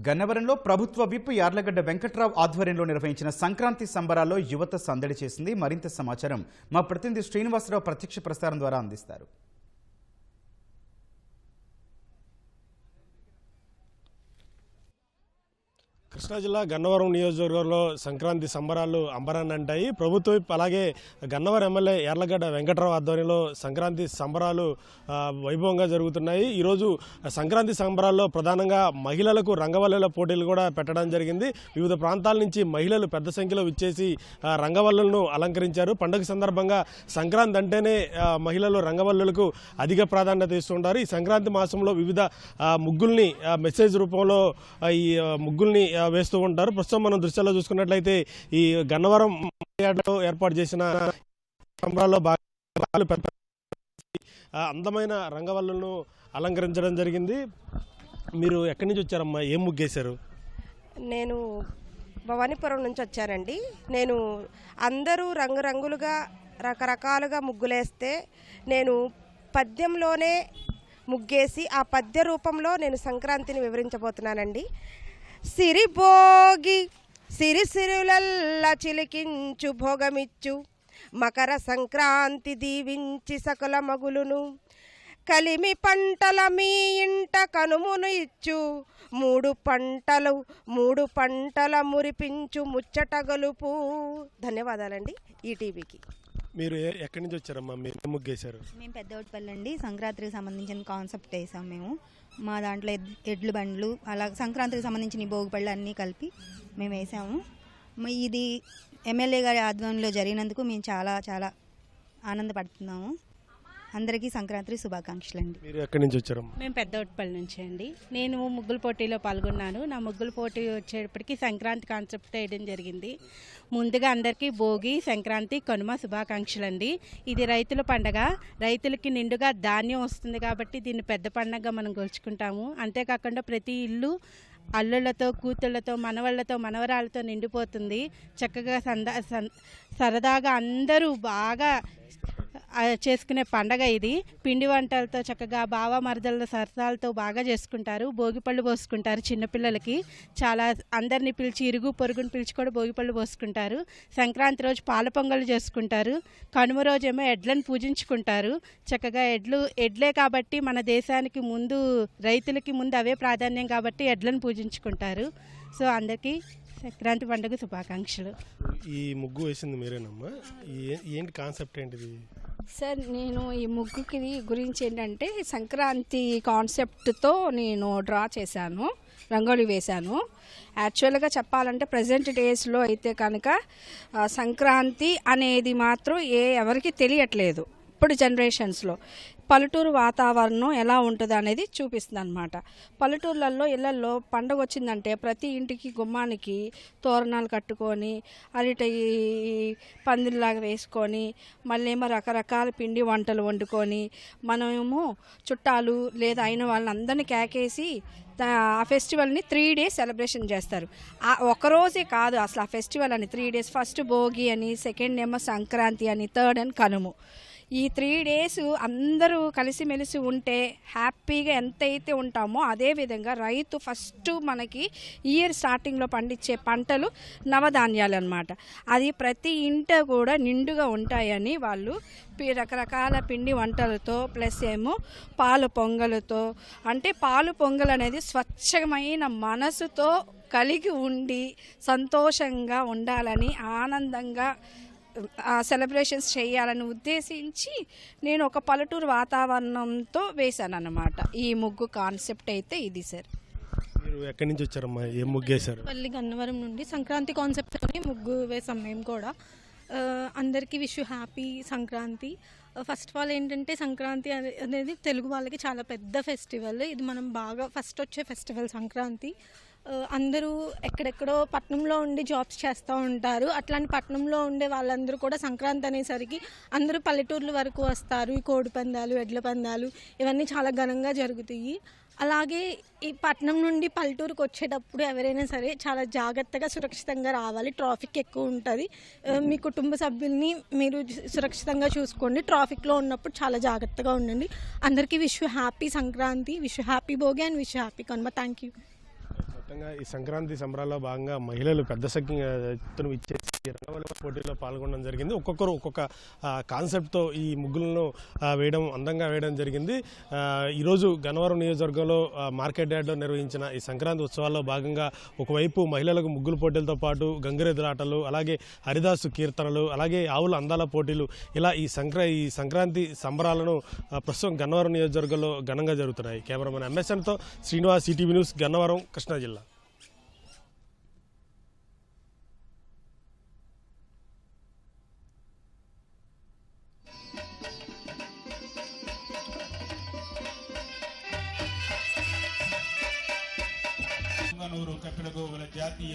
గన్నవరంలో ప్రభుత్వ విప్ యార్లగడ్డ వెంకట్రావు ఆధ్వర్యంలో నిర్వహించిన సంక్రాంతి సంబరాల్లో యువత సందడి చేసింది. మరింత సమాచారం మా ప్రతినిధి శ్రీనివాసరావు ప్రత్యక్ష ప్రసారం ద్వారా అందిస్తారు. కృష్ణా జిల్లా గన్నవరం నియోజకవర్గంలో సంక్రాంతి సంబరాలు అంబరాన్ని అంటాయి. ప్రభుత్వం అలాగే గన్నవరం ఎమ్మెల్యే యార్లగడ్డ వెంకట్రావు ఆధ్వర్యంలో సంక్రాంతి సంబరాలు వైభవంగా జరుగుతున్నాయి. ఈరోజు సంక్రాంతి సంబరాల్లో ప్రధానంగా మహిళలకు రంగవల్లుల పోటీలు కూడా పెట్టడం జరిగింది. వివిధ ప్రాంతాల నుంచి మహిళలు పెద్ద సంఖ్యలో విచ్చేసి రంగవల్లులను అలంకరించారు. పండుగ సందర్భంగా సంక్రాంతి అంటేనే మహిళలు రంగవల్లులకు అధిక ప్రాధాన్యత ఇస్తుంటారు. ఈ సంక్రాంతి మాసంలో వివిధ ముగ్గుల్ని మెసేజ్ రూపంలో ఈ ముగ్గుల్ని వేస్తూ ఉంటారు. ప్రస్తుతం మనం దృశ్యాల్లో చూసుకున్నట్లయితే ఈ గన్నవరం ఏర్పాటు చేసిన సంబరాల్లో భాగంగా అందమైన రంగవల్లులను అలంకరించడం జరిగింది. మీరు ఎక్కడి నుంచి వచ్చారమ్మా? ఏం ముగ్గేశారు? నేను భవానీపురం నుంచి వచ్చానండి. నేను అందరూ రంగురంగులుగా రకరకాలుగా ముగ్గులేస్తే నేను పద్యంలోనే ముగ్గేసి ఆ పద్య రూపంలో నేను సంక్రాంతిని వివరించబోతున్నానండి. సిరిభోగి సిరిసిరులల్ల చిలికించు భోగమిచ్చు మకర సంక్రాంతి దీవించి సకల మగులును కలిమి పంటల మీ ఇంట కనుమును ఇచ్చు మూడు పంటల మురిపించు ముచ్చట గలుపు. ధన్యవాదాలండి ఈటీవీకి. మీరు ఎక్కడి నుంచి వచ్చారమ్మా? మీరు ముగ్గేశారు? మేము పెద్దోటిపల్లి అండి. సంక్రాంతికి సంబంధించిన కాన్సెప్ట్ వేసాం మేము. మా దాంట్లో ఎడ్లు బండ్లు అలా సంక్రాంతికి సంబంధించిన భోగిపళ్ళు అన్నీ కలిపి మేము వేసాము. ఇది ఎమ్మెల్యే గారి ఆధ్వర్యంలో జరిగినందుకు మేము చాలా చాలా ఆనందపడుతున్నాము. అందరికీ సంక్రాంతి శుభాకాంక్షలు అండి. మీరు ఎక్కడి నుంచి వచ్చారమ్మా? మేము పెద్దోటిపల్లి నుంచి అండి. నేను ముగ్గుల పోటీలో పాల్గొన్నాను. నా ముగ్గుల పోటీ వచ్చేటప్పటికి సంక్రాంతి కాన్సెప్ట్ వేయడం జరిగింది. ముందుగా అందరికీ భోగి, సంక్రాంతి, కనుమ శుభాకాంక్షలు అండి. ఇది రైతుల పండగ. రైతులకి నిండుగా ధాన్యం వస్తుంది కాబట్టి దీన్ని పెద్ద పండగగా మనం కొలుచుకుంటాము. అంతేకాకుండా ప్రతి ఇల్లు అల్లుళ్ళతో, కూతుళ్ళతో, మనవళ్ళతో, మనవరాలతో నిండిపోతుంది. చక్కగా సరదాగా అందరూ బాగా చేసుకునే పండగ ఇది. పిండి వంటలతో చక్కగా బావ మరదల సరసాలతో బాగా చేసుకుంటారు. భోగిపళ్ళు పోసుకుంటారు చిన్నపిల్లలకి. చాలా అందరినీ పిలిచి, ఇరుగు పొరుగుని పిలిచి కూడా భోగిపళ్ళు పోసుకుంటారు. సంక్రాంతి రోజు పాల పొంగలు చేసుకుంటారు. కనుమ రోజేమో ఎడ్లను పూజించుకుంటారు. చక్కగా ఎడ్లే కాబట్టి మన దేశానికి ముందు, రైతులకి ముందు అవే ప్రాధాన్యం కాబట్టి ఎడ్లను పూజించుకుంటారు. సో అందరికీ సంక్రాంతి పండుగ శుభాకాంక్షలు. ఈ ముగ్గు వేసింది మీరేనమ్మా? ఏంటి కాన్సెప్ట్ ఏంటిది? సార్, నేను ఈ ముగ్గుకి గురించి ఏంటంటే సంక్రాంతి కాన్సెప్ట్తో నేను డ్రా చేశాను, రంగోలి వేశాను. యాక్చువల్గా చెప్పాలంటే ప్రజెంట్ డేస్లో అయితే కనుక సంక్రాంతి అనేది మాత్రం ఎవరికి తెలియట్లేదు. ఇప్పుడు జనరేషన్స్లో పల్లెటూరు వాతావరణం ఎలా ఉంటుంది అనేది చూపిస్తుంది అనమాట. పల్లెటూర్లలో ఇళ్లలో పండగ వచ్చిందంటే ప్రతి ఇంటికి గుమ్మానికి తోరణాలు కట్టుకొని అరిటి పందిరిలాగా వేసుకొని మళ్ళీ ఏమో రకరకాల పిండి వంటలు వండుకొని మనమేమో చుట్టాలు లేదా అయిన వాళ్ళందరినీ కేకేసి ఆ ఫెస్టివల్ని 3 days సెలబ్రేషన్ చేస్తారు. ఒకరోజే కాదు అసలు ఆ ఫెస్టివల్ అని 3 days. ఫస్ట్ భోగి అని, సెకండ్ ఏమో సంక్రాంతి అని, థర్డ్ అని కనుము. ఈ 3 days అందరూ కలిసిమెలిసి ఉంటే హ్యాపీగా ఎంతైతే ఉంటామో అదేవిధంగా రైతు ఫస్ట్ మనకి ఇయర్ స్టార్టింగ్లో పండించే పంటలు నవధాన్యాలు అన్నమాట. అది ప్రతి ఇంట కూడా నిండుగా ఉంటాయని వాళ్ళు రకరకాల పిండి వంటలతో ప్లస్ ఏమో పాలు పొంగలతో, అంటే పాలు పొంగల్ అనేది స్వచ్ఛమైన మనసుతో కలిగి ఉండి సంతోషంగా ఉండాలని, ఆనందంగా సెలబ్రేషన్స్ చేయాలని ఉద్దేశించి నేను ఒక పల్లెటూరు వాతావరణంతో వేశాను అన్నమాట. ఈ ముగ్గు కాన్సెప్ట్ అయితే ఇది సార్. మీరు ఎక్కడి నుంచి వచ్చారమ్మా? ఏం ముగ్గేశారు? పల్లి గన్నవరం నుండి సంక్రాంతి కాన్సెప్ట్ అని ముగ్గు వేసాం మేము కూడా. అందరికీ wish happy Sankranti. First of all ఏంటంటే సంక్రాంతి అనేది తెలుగు వాళ్ళకి చాలా పెద్ద ఫెస్టివల్. ఇది మనం బాగా ఫస్ట్ వచ్చే ఫెస్టివల్ సంక్రాంతి. అందరూ ఎక్కడెక్కడో పట్నంలో ఉండి జాబ్స్ చేస్తూ ఉంటారు. అట్లాంటి పట్నంలో ఉండే వాళ్ళందరూ కూడా సంక్రాంతి అనేసరికి అందరూ పల్లెటూర్ల వరకు వస్తారు. ఈ కోడి పందాలు, ఎడ్ల పందాలు ఇవన్నీ చాలా ఘనంగా జరుగుతాయి. అలాగే ఈ పట్నం నుండి పల్లెటూరుకు వచ్చేటప్పుడు ఎవరైనా సరే చాలా జాగ్రత్తగా సురక్షితంగా రావాలి. ట్రాఫిక్ ఎక్కువ ఉంటుంది. మీ కుటుంబ సభ్యుల్ని మీరు సురక్షితంగా చూసుకోండి. ట్రాఫిక్లో ఉన్నప్పుడు చాలా జాగ్రత్తగా ఉండండి. అందరికీ wish happy Sankranti, wish happy Bhogi and wish happy Kanuma. Thank you. మొత్తంగా ఈ సంక్రాంతి సంబరాల్లో భాగంగా మహిళలు పెద్ద సంఖ్య ఎత్తున ఇచ్చేసి రంగవల్లి పోటీలో పాల్గొనడం జరిగింది. ఒక్కొక్కరు ఒక్కొక్క కాన్సెప్ట్తో ఈ ముగ్గులను అందంగా వేయడం జరిగింది. ఈరోజు గన్నవరం నియోజకవర్గంలో మార్కెట్ యార్డ్లో నిర్వహించిన ఈ సంక్రాంతి ఉత్సవాల్లో భాగంగా ఒకవైపు మహిళలకు ముగ్గుల పోటీలతో పాటు గంగిరెద్దుల ఆటలు, అలాగే హరిదాసు కీర్తనలు, అలాగే ఆవుల అందాల పోటీలు, ఇలా ఈ సంక్రాంతి సంబరాలను ప్రస్తుతం గన్నవరం నియోజకవర్గంలో ఘనంగా జరుగుతున్నాయి. కెమెరామెన్ ఎంఎస్ఎన్తో శ్రీనివాస్, ఈటీవీ న్యూస్, గన్నవరం, కృష్ణా జిల్లా. కపిల గోగుల జాతీయ